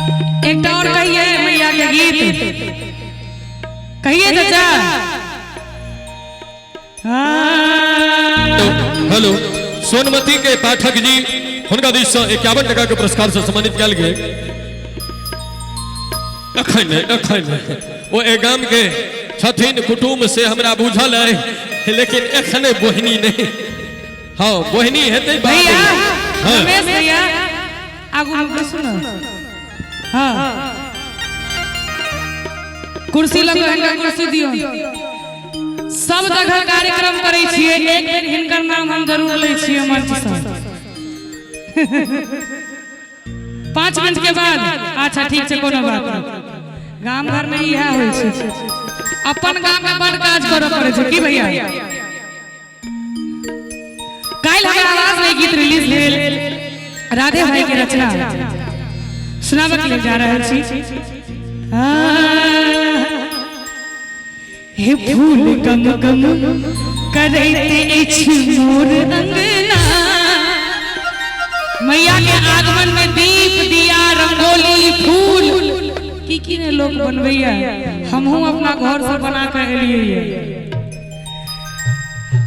एक और कहिए मैया के गीत कहिए चाचा। हेलो सोनमती के पाठक जी हुनका दिस से 51 टका के पुरस्कार से सम्मानित किया गया। अखन वो ए गाम के छथिन कुटुंब से हमरा बुझल है लेकिन एखने बोहनी नहीं। हाँ बोहनी हेते भैया रमेश भैया आगू सुनो। हाँ कुर्सी लगा कुर्सी दियो। सब जगह कार्यक्रम करे छिए एक बेर हिनकर नाम हम जरूर ले छिए मंच से। 5 मिनट के बाद अच्छा ठीक है कोनो बात नहीं। गांव घर में यह होय छै अपन गांव में बड़ काज करे पड़े छै की भैया। काल हमर आवाज में गीत रिलीज भेल राधे भाई के रचना सुनाबे के लिए जा रहल छी। हे फूल गम गम करैते अछि मोर अंगना। मैया के आगमन में दीप दिया रंगोली फूल की ने लोग बनबैया। हमहू अपना घर से बना कर एलिए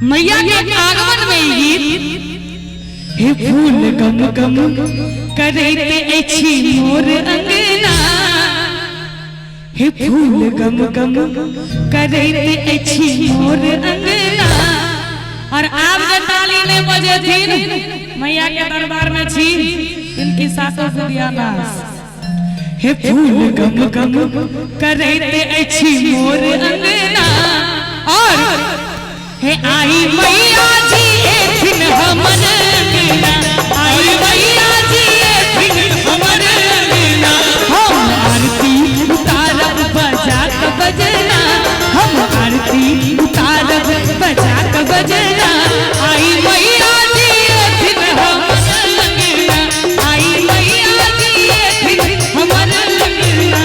मैया के आगमन में गीत। हे फूल गम गम करैते अछि मोर अंगना। हे फूल गम गम करैते अछि मोर अंगना। और आप जो ताली ने बजे थी मैया के दरबार में छी इनकी सासों से दिया नाश। हे फूल गम गम करैते अछि मोर अंगना। और हे आई मैया जी एथिन हमर अंगना। आई मैया जी एथिन हमर अंगना। हम आरती उतारब बजा के बजना। हम आरती उतारब बजा के बजना। आई मैया जी एथिन हमर अंगना। आई मैया जी एथिन हमर अंगना।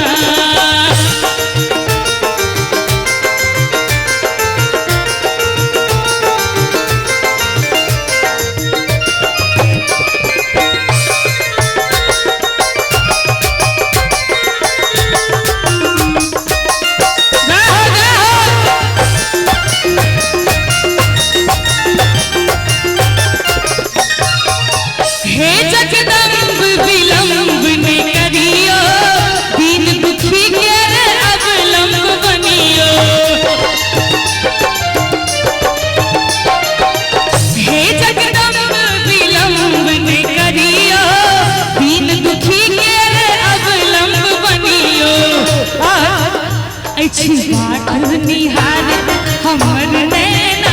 हमर नैना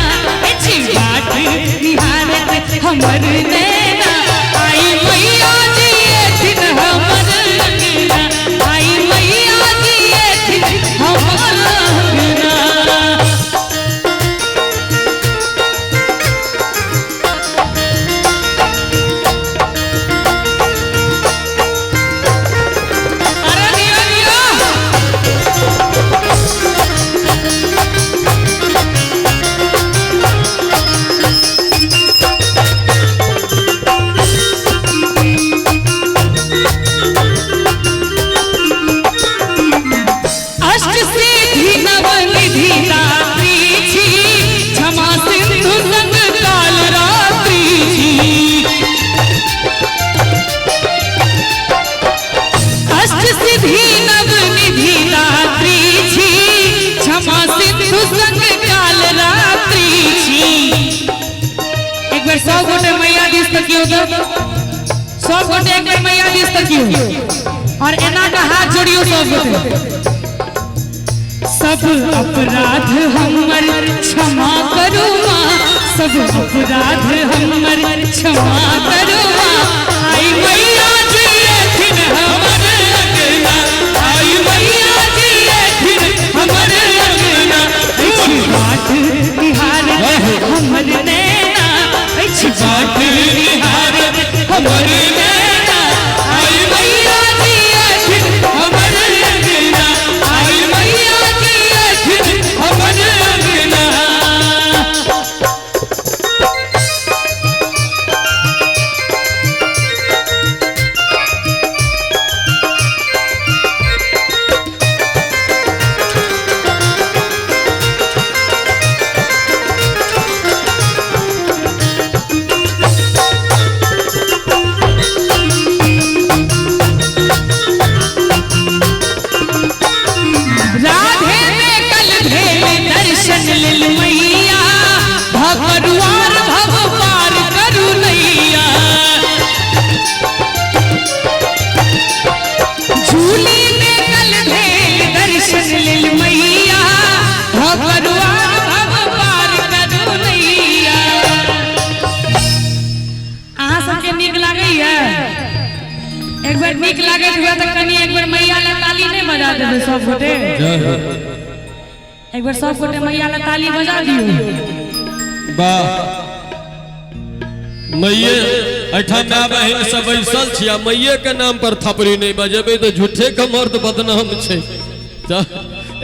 अछि बाट निहारत हमर नैना। आई मैया जी एथिन हमर अंगना। आई मैया जी एथिन हमर अंगना। सब गोटे मैया दिस तकियो सब गोटे एक बार मैया दिस तकियो और एना का हाथ जोड़ियो सब गोटे। सब अपराध हमर क्षमा करू मां। सब अपराध हमर क्षमा करू मां। आई मैया जी एथिन हमर अंगना। आई मैया जी एथिन हमर अंगना। अछि बाट निहारत हमर नैना। अछि बाट निहारत हमर नैना। आई मैया जी एथिन हमर अंगना। आई मैया जी एथिन हमर अंगना। कनी एक बार मैया ला ताली नहीं बजा देबे सब गोटे एक बार सब गोटे मैया ला ताली बजा दियो वाह मैये ऐठा माँ बहन सब बैसल छिया मैये के नाम पर थपड़ी नहीं बजेबे तो झूठे के मर्द बदनाम छे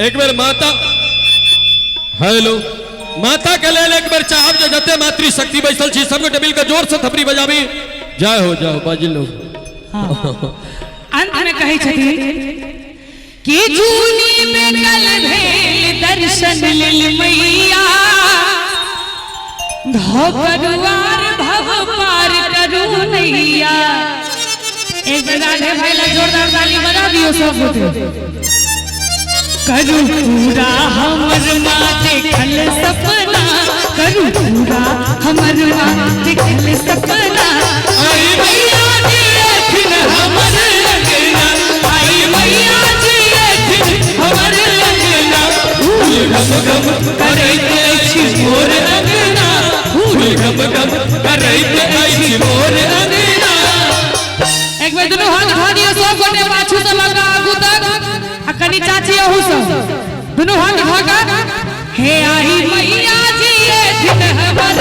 एक बार माता हेलो माता के लेल एक बार चाहब जे जते मातृ शक्ति बैसल छी सब गोटे मिल के जोर से थपड़ी बजाबी जय हो जाओ बाजी लो अंत में कहे छथिन कि जूनी में कल भेल दर्शन लेल मैया धोकरुआर भव पार करू नैया एक बार राधे भाई ला जोरदार ताली बजा दियो सब गोटे करू पूरा हमर माँ देखल सपना करू पूरा हमर माँ देखल सपना आई मैया जी एथिन हमर लगना आई मैया जी एथिन हमर लगना फूल गम गम करैत अछि मोर अंगना फूल गम गम करैत अछि मोर अंगना एक बेर दुनू हाथ धऽ दियौ सब गोटे पाछू से लगा आगू तक आ कनी चाची अहू सब दुनू हाथ धऽ कऽ हे आई मैया जी एथिन हमर